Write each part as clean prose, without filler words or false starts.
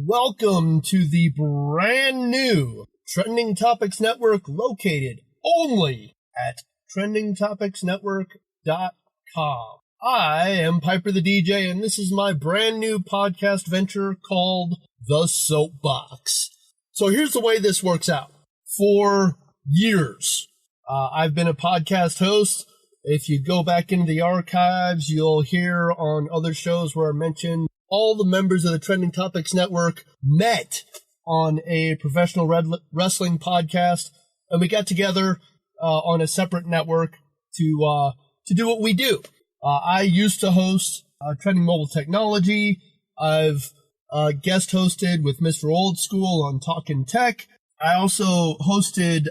Welcome to the brand new Trending Topics Network, located only at trendingtopicsnetwork.com. I am Piper the DJ, and this is my brand new podcast venture called the Soapbox. So here's the way this works out. For years, I've been a podcast host. If you go back into the archives, you'll hear on other shows where I mention all the members of the Trending Topics Network met on a professional wrestling podcast, and we got together on a separate network to do what we do. I used to host Trending Mobile Technology. I've guest hosted with Mr. Old School on Talkin' Tech. I also hosted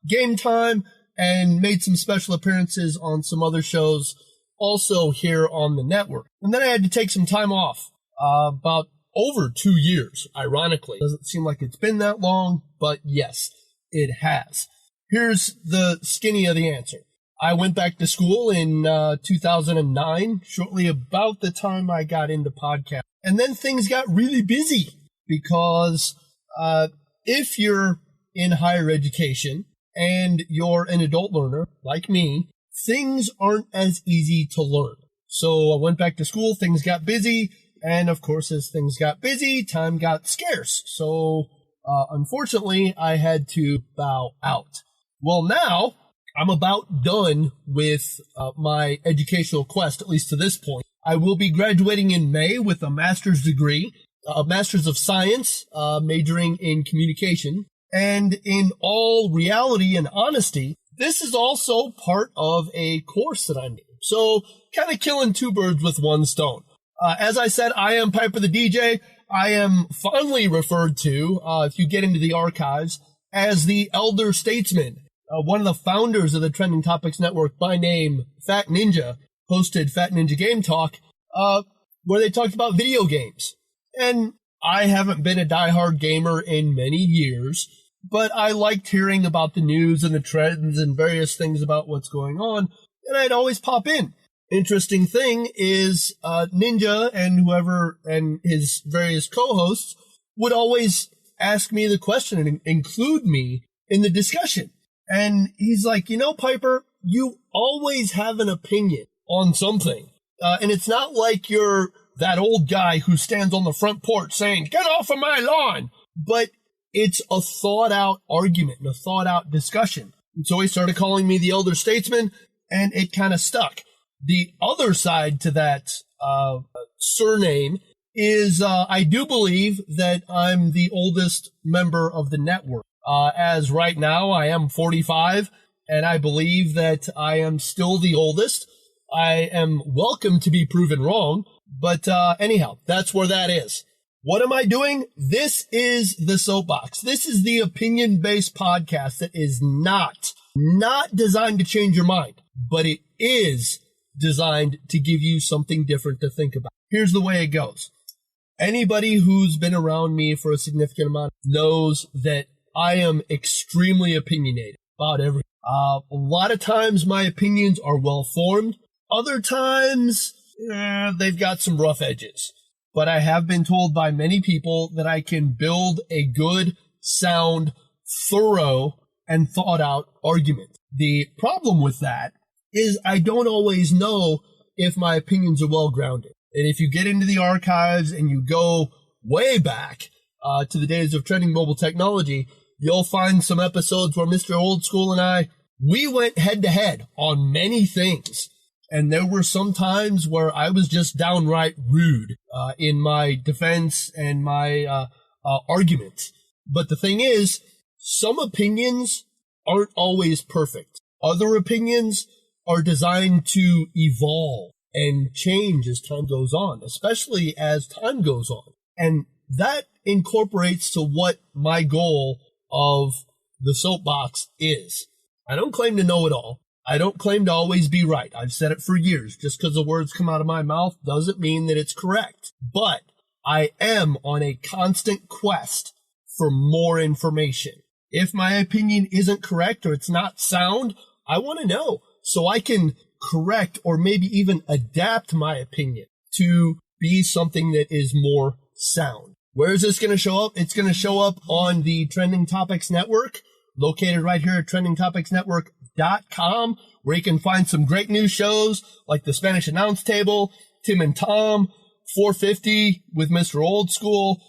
Game Time and made some special appearances on some other shows also here on the network. And then I had to take some time off, about over 2 years, ironically. Doesn't seem like it's been that long, but yes, it has. Here's the skinny of the answer. I went back to school in 2009, shortly about the time I got into podcast. And then things got really busy because if you're in higher education and you're an adult learner like me, things aren't as easy to learn. So I went back to school, things got busy, and of course, as things got busy, time got scarce. So unfortunately, I had to bow out. Well, now I'm about done with my educational quest, at least to this point. I will be graduating in May with a master's degree, a master's of science, majoring in communication. And in all reality and honesty, this is also part of a course that I'm doing. So kind of killing two birds with one stone. As I said, I am Piper the DJ. I am fondly referred to, if you get into the archives, as the elder statesman. One of the founders of the Trending Topics Network by name, Fat Ninja, hosted Fat Ninja Game Talk, where they talked about video games. And I haven't been a diehard gamer in many years, but I liked hearing about the news and the trends and various things about what's going on, and I'd always pop in. Interesting thing is, Ninja and whoever and his various co-hosts would always ask me the question and include me in the discussion. And he's like, Piper, you always have an opinion on something. And it's not like you're that old guy who stands on the front porch saying, "Get off of my lawn." But it's a thought-out argument and a thought-out discussion. And so he started calling me the elder statesman, and it kind of stuck. The other side to that surname is I do believe that I'm the oldest member of the network. As right now, I am 45, and I believe that I am still the oldest. I am welcome to be proven wrong, but anyhow, that's where that is. What am I doing? This is the Soapbox. This is the opinion-based podcast that is not designed to change your mind, but it is designed to give you something different to think about. Here's the way it goes. Anybody who's been around me for a significant amount knows that I am extremely opinionated about everything. A lot of times my opinions are well-formed. Other times, they've got some rough edges. But I have been told by many people that I can build a good, sound, thorough, and thought-out argument. The problem with that is I don't always know if my opinions are well-grounded. And if you get into the archives and you go way back to the days of Trending Mobile Technology, you'll find some episodes where Mr. Old School and we went head-to-head on many things. And there were some times where I was just downright rude in my defense and my arguments. But the thing is, some opinions aren't always perfect. Other opinions are designed to evolve and change as time goes on, especially as time goes on. And that incorporates to what my goal of the Soapbox is. I don't claim to know it all. I don't claim to always be right. I've said it for years. Just because the words come out of my mouth doesn't mean that it's correct. But I am on a constant quest for more information. If my opinion isn't correct or it's not sound, I want to know so I can correct or maybe even adapt my opinion to be something that is more sound. Where is this going to show up? It's going to show up on the Trending Topics Network, located right here at trendingtopicsnetwork.com, where you can find some great new shows like the Spanish Announce Table, Tim and Tom, 450 with Mr. Old School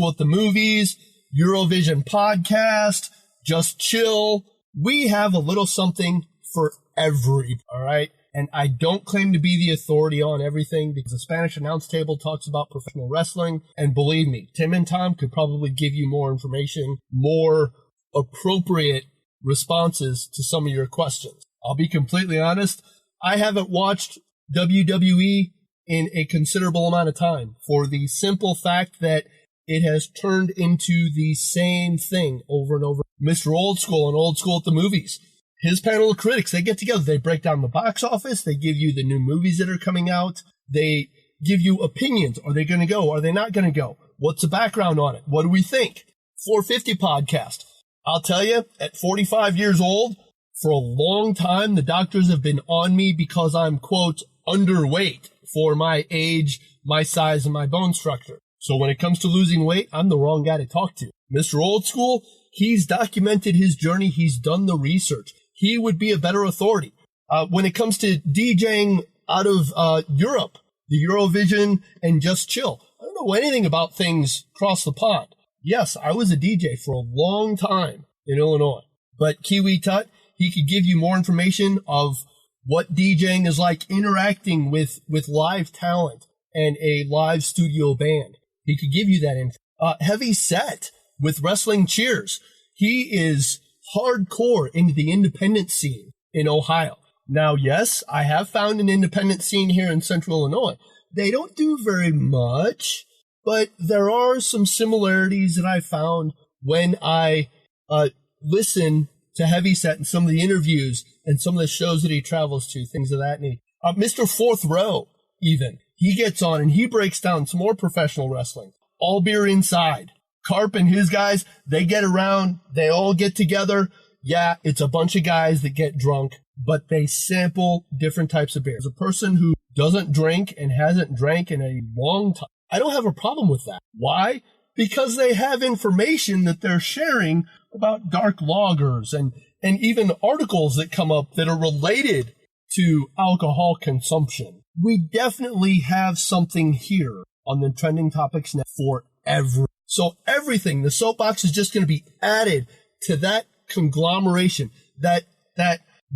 at the Movies, Eurovision Podcast, Just Chill. We have a little something for everybody, all right? And I don't claim to be the authority on everything because the Spanish Announce Table talks about professional wrestling. And believe me, Tim and Tom could probably give you more information, more appropriate responses to some of your questions. I'll be completely honest. I haven't watched WWE in a considerable amount of time for the simple fact that it has turned into the same thing over and over. Mr. Old School and Old School at the Movies. His panel of critics, they get together. They break down the box office. They give you the new movies that are coming out. They give you opinions. Are they going to go? Are they not going to go? What's the background on it? What do we think? 450 podcast. I'll tell you, at 45 years old, for a long time, the doctors have been on me because I'm, quote, underweight for my age, my size, and my bone structure. So when it comes to losing weight, I'm the wrong guy to talk to. Mr. Old School, he's documented his journey. He's done the research. He would be a better authority. When it comes to DJing out of Europe, the Eurovision and Just Chill, I don't know anything about things across the pond. Yes, I was a DJ for a long time in Illinois. But Kiwi Tut, he could give you more information of what DJing is like interacting with live talent and a live studio band. He could give you that info. Heavy Set with Wrestling Cheers. He is hardcore into the independent scene in Ohio. Now, yes, I have found an independent scene here in Central Illinois. They don't do very much, but there are some similarities that I found when I listen to Heavy Set and some of the interviews and some of the shows that he travels to, things of that nature. Mr. Fourth Row, even, he gets on and he breaks down some more professional wrestling. All Beer Inside. Carp and his guys, they get around, they all get together. Yeah, it's a bunch of guys that get drunk, but they sample different types of beer. As a person who doesn't drink and hasn't drank in a long time, I don't have a problem with that. Why? Because they have information that they're sharing about dark lagers and even articles that come up that are related to alcohol consumption. We definitely have something here on the Trending Topics Net for everyone. So everything, the Soapbox is just going to be added to that conglomeration, that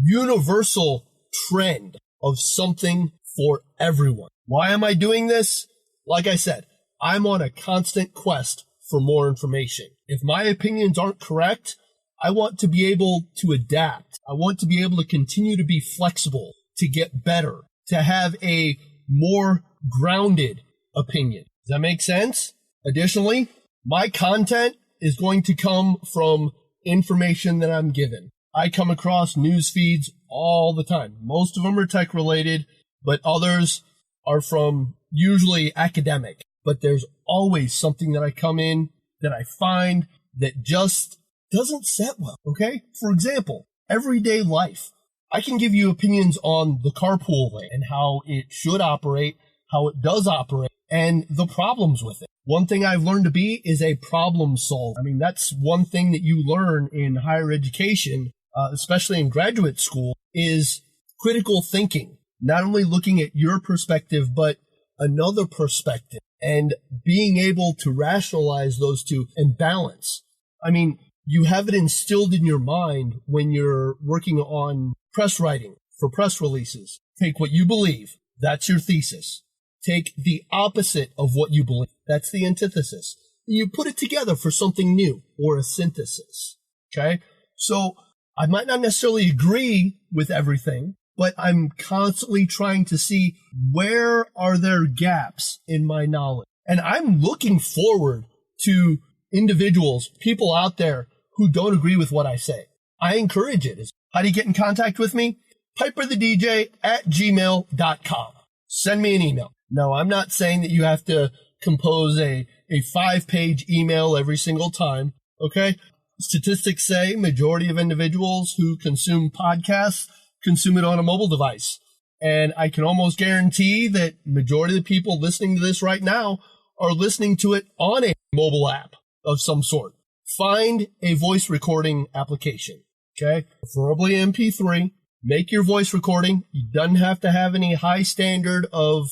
universal trend of something for everyone. Why am I doing this? Like I said, I'm on a constant quest for more information. If my opinions aren't correct, I want to be able to adapt. I want to be able to continue to be flexible, to get better, to have a more grounded opinion. Does that make sense? Additionally, my content is going to come from information that I'm given. I come across news feeds all the time. Most of them are tech related, but others are from usually academic. But there's always something that I come in that I find that just doesn't set well, okay? For example, everyday life. I can give you opinions on the carpool lane and how it should operate, how it does operate, and the problems with it. One thing I've learned to be is a problem solver. I mean, that's one thing that you learn in higher education, especially in graduate school, is critical thinking. Not only looking at your perspective, but another perspective and being able to rationalize those two and balance. I mean, you have it instilled in your mind when you're working on press writing for press releases. Take what you believe. That's your thesis. Take the opposite of what you believe. That's the antithesis. You put it together for something new or a synthesis. Okay? So I might not necessarily agree with everything, but I'm constantly trying to see where are there gaps in my knowledge. And I'm looking forward to individuals, people out there who don't agree with what I say. I encourage it. How do you get in contact with me? piperthedj@gmail.com. Send me an email. No, I'm not saying that you have to compose a 5-page email every single time, okay? Statistics say majority of individuals who consume podcasts consume it on a mobile device. And I can almost guarantee that majority of the people listening to this right now are listening to it on a mobile app of some sort. Find a voice recording application, okay? Preferably MP3. Make your voice recording. You don't have to have any high standard of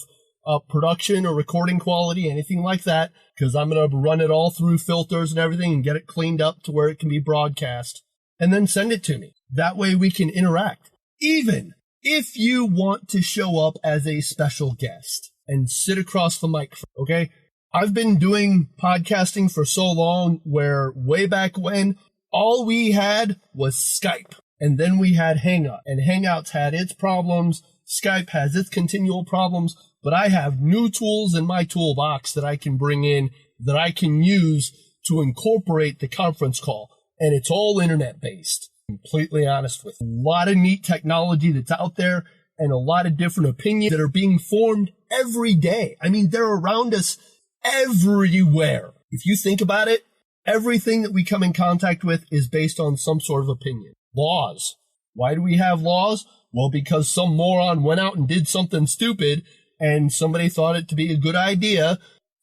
production or recording quality, anything like that, because I'm going to run it all through filters and everything and get it cleaned up to where it can be broadcast, and then send it to me. That way we can interact. Even if you want to show up as a special guest and sit across the microphone, okay? I've been doing podcasting for so long where way back when all we had was Skype, and then we had Hangout, and Hangouts had its problems. Skype has its continual problems, but I have new tools in my toolbox that I can bring in that I can use to incorporate the conference call, and it's all internet based. Completely honest with you. A lot of neat technology that's out there and a lot of different opinions that are being formed every day. I mean, they're around us everywhere. If you think about it, everything that we come in contact with is based on some sort of opinion. Laws. Why do we have laws? Well, because some moron went out and did something stupid and somebody thought it to be a good idea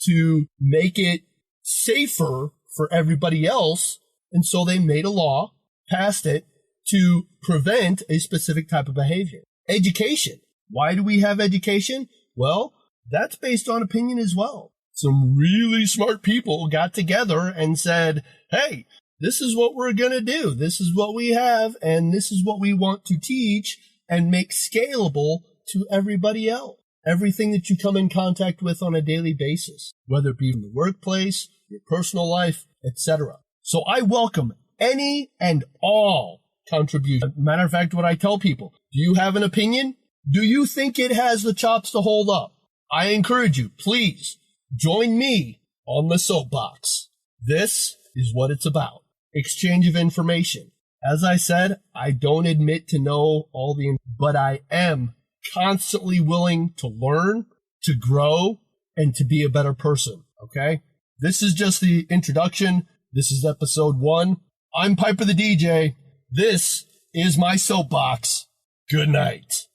to make it safer for everybody else. And so they made a law, passed it to prevent a specific type of behavior. Education. Why do we have education? Well, that's based on opinion as well. Some really smart people got together and said, hey, this is what we're going to do. This is what we have, and this is what we want to teach and make scalable to everybody else. Everything that you come in contact with on a daily basis, whether it be in the workplace, your personal life, etc. So I welcome any and all contributions. Matter of fact, what I tell people, do you have an opinion? Do you think it has the chops to hold up? I encourage you, please join me on the Soapbox. This is what it's about. Exchange of information. As I said, I don't admit to know all the, but I am constantly willing to learn, to grow, and to be a better person. Okay? This is just the introduction. This is episode 1. I'm Piper the DJ. This is my Soapbox. Good night.